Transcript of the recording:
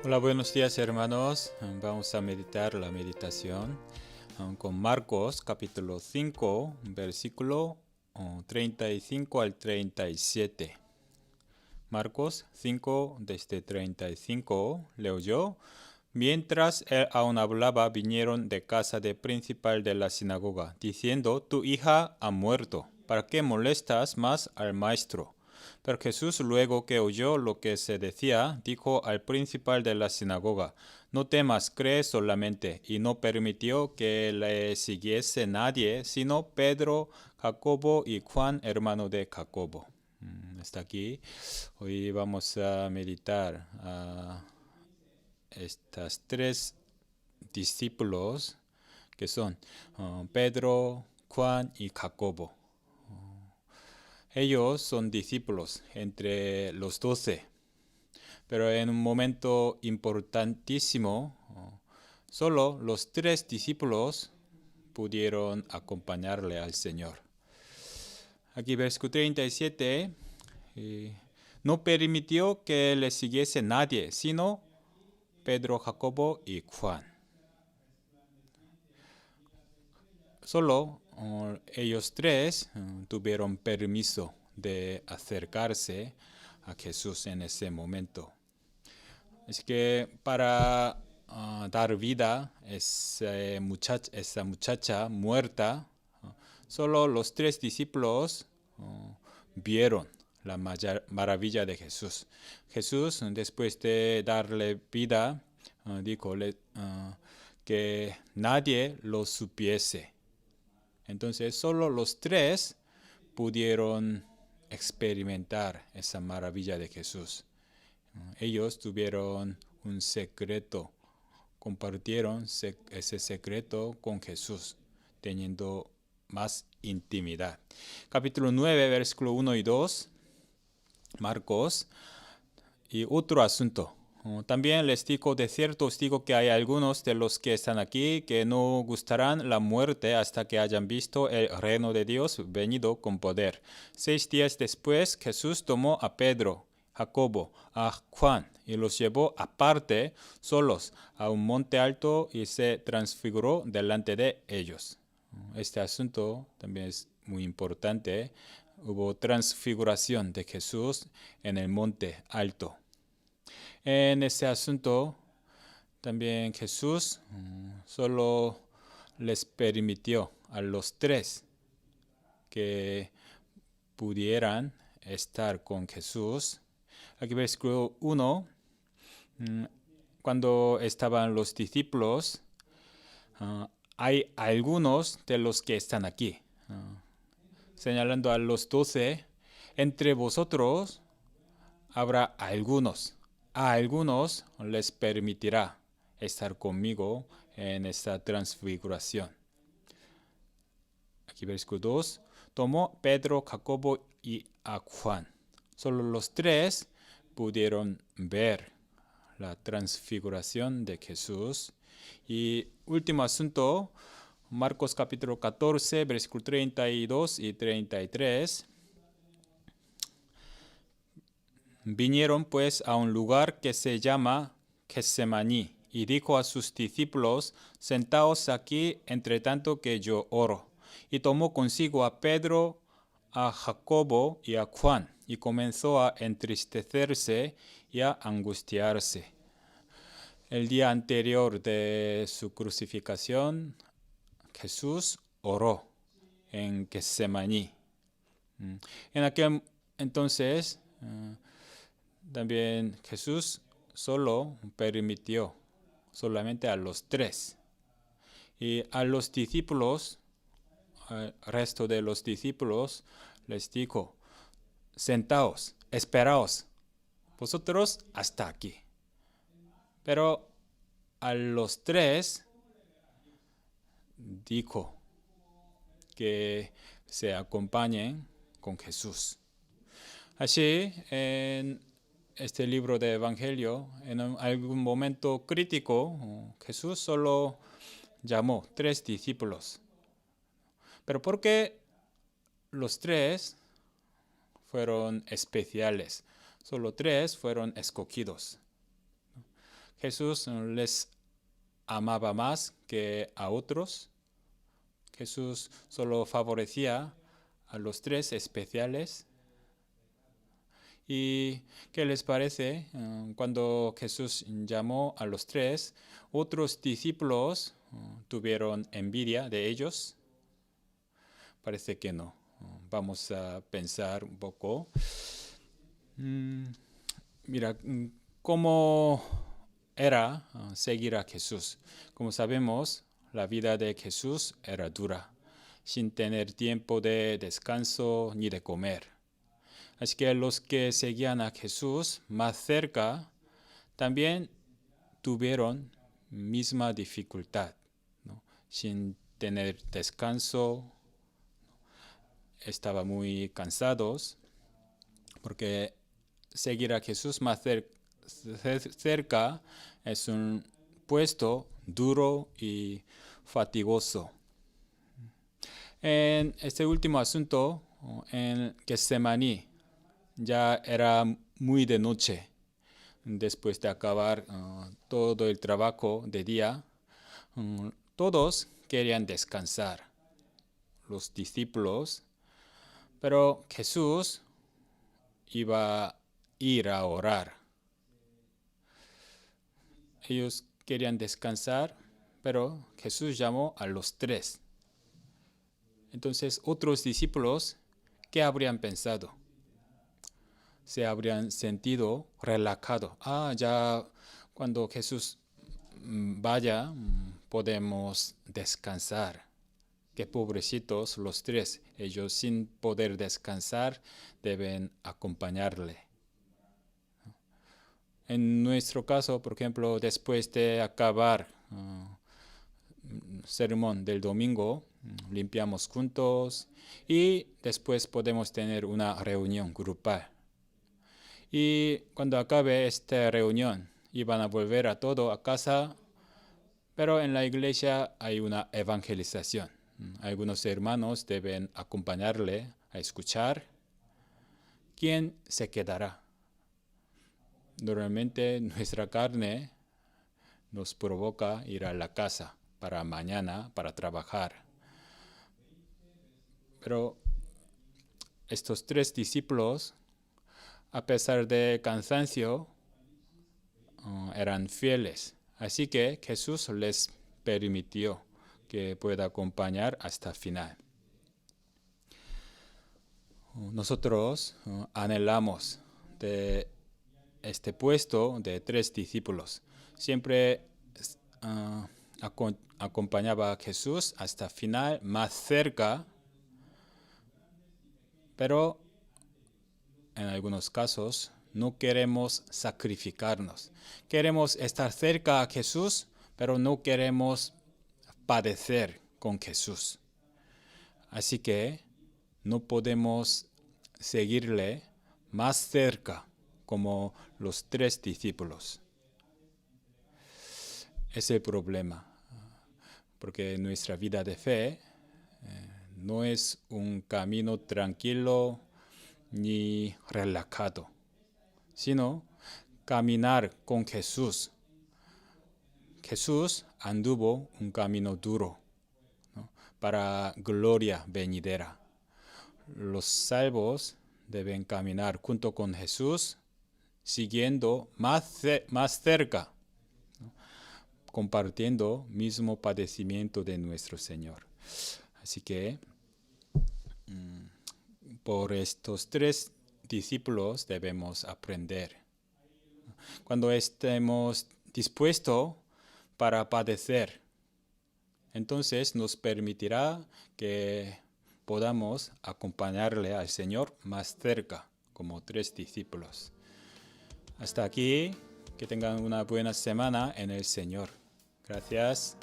Hola, buenos días hermanos. Vamos a meditar la meditación con Marcos capítulo 5, versículo 35 al 37. Marcos 5 desde 35, leo yo. Mientras él aún hablaba, vinieron de casa del principal de la sinagoga, diciendo: tu hija ha muerto, ¿para qué molestas más al maestro? Pero Jesús, luego que oyó lo que se decía, dijo al principal de la sinagoga: no temas, cree solamente. Y no permitió que le siguiese nadie, sino Pedro, Jacobo y Juan, hermano de Jacobo. Hasta aquí. Hoy vamos a meditar a estas tres discípulos que son Pedro, Juan y Jacobo. Ellos son discípulos entre los 12, pero en un momento importantísimo, solo los tres discípulos pudieron acompañarle al Señor. Aquí versículo 37, no permitió que le siguiese nadie, sino Pedro, Jacobo y Juan. Solo ellos tres tuvieron permiso de acercarse a Jesús en ese momento. Así que para dar vida a esa muchacha muerta, solo los tres discípulos vieron la maravilla de Jesús. Jesús, después de darle vida, dijo que nadie lo supiese. Entonces solo los tres pudieron experimentar esa maravilla de Jesús. Ellos tuvieron un secreto, compartieron ese secreto con Jesús, teniendo más intimidad. Capítulo 9, versículo 1 y 2, Marcos. Y otro asunto. También les digo, de cierto os digo que hay algunos de los que están aquí que no gustarán la muerte hasta que hayan visto el reino de Dios venido con poder. 6 días después, Jesús tomó a Pedro, Jacobo, a Juan y los llevó aparte, solos, a un monte alto y se transfiguró delante de ellos. Este asunto también es muy importante. Hubo transfiguración de Jesús en el monte alto. En este asunto, también Jesús solo les permitió a los tres que pudieran estar con Jesús. Aquí versículo 1, cuando estaban los discípulos, hay algunos de los que están aquí, señalando a los 12, entre vosotros habrá algunos. A algunos les permitirá estar conmigo en esta transfiguración. Aquí versículo 2. Tomó Pedro, Jacobo y a Juan. Solo los tres pudieron ver la transfiguración de Jesús. Y último asunto, Marcos capítulo 14, versículo 32 y 33. Vinieron pues a un lugar que se llama Getsemaní, y dijo a sus discípulos: sentaos aquí entre tanto que yo oro. Y tomó consigo a Pedro, a Jacobo y a Juan, y comenzó a entristecerse y a angustiarse. El día anterior de su crucificación, Jesús oró en Getsemaní. En aquel entonces, también Jesús solo permitió solamente a los tres. Y a los discípulos, al resto de los discípulos, les dijo: sentaos, esperaos, vosotros hasta aquí. Pero a los tres dijo que se acompañen con Jesús. Así, en este libro de Evangelio, en algún momento crítico, Jesús solo llamó 3 discípulos. Pero ¿por qué los 3 fueron especiales? Solo 3 fueron escogidos. Jesús les amaba más que a otros. Jesús solo favorecía a los 3 especiales. ¿Y qué les parece? Cuando Jesús llamó a los 3, otros discípulos tuvieron envidia de ellos. Parece que no. Vamos a pensar un poco. Mira, ¿cómo era seguir a Jesús? Como sabemos, la vida de Jesús era dura, sin tener tiempo de descanso ni de comer. Así que los que seguían a Jesús más cerca también tuvieron misma dificultad, ¿no? Sin tener descanso, estaban muy cansados, porque seguir a Jesús más cerca es un puesto duro y fatigoso. En este último asunto, en Getsemaní, ya era muy de noche. Después de acabar todo el trabajo de día, todos querían descansar, los discípulos, pero Jesús iba a ir a orar. Ellos querían descansar, pero Jesús llamó a los 3. Entonces, otros discípulos, ¿qué habrían pensado? Se habrían sentido relajados. Ya cuando Jesús vaya, podemos descansar. Qué pobrecitos los 3. Ellos sin poder descansar deben acompañarle. En nuestro caso, por ejemplo, después de acabar sermón del domingo, limpiamos juntos y después podemos tener una reunión grupal. Y cuando acabe esta reunión, iban a volver a todo a casa, pero en la iglesia hay una evangelización. Algunos hermanos deben acompañarle a escuchar. ¿Quién se quedará? Normalmente nuestra carne nos provoca ir a la casa para mañana, para trabajar. Pero estos 3 discípulos, a pesar de cansancio, eran fieles. Así que Jesús les permitió que pueda acompañar hasta el final. Nosotros anhelamos de este puesto de 3 discípulos. Siempre acompañaba a Jesús hasta el final, más cerca, pero en algunos casos no queremos sacrificarnos. Queremos estar cerca a Jesús, pero no queremos padecer con Jesús. Así que no podemos seguirle más cerca como los 3 discípulos. Es el problema, porque nuestra vida de fe no es un camino tranquilo ni relajado, sino caminar con Jesús. Jesús anduvo un camino duro, ¿no?, para gloria venidera. Los salvos deben caminar junto con Jesús, siguiendo más cerca, ¿no?, compartiendo mismo padecimiento de nuestro Señor. Así que por estos 3 discípulos debemos aprender. Cuando estemos dispuestos para padecer, entonces nos permitirá que podamos acompañarle al Señor más cerca, como 3 discípulos. Hasta aquí, que tengan una buena semana en el Señor. Gracias.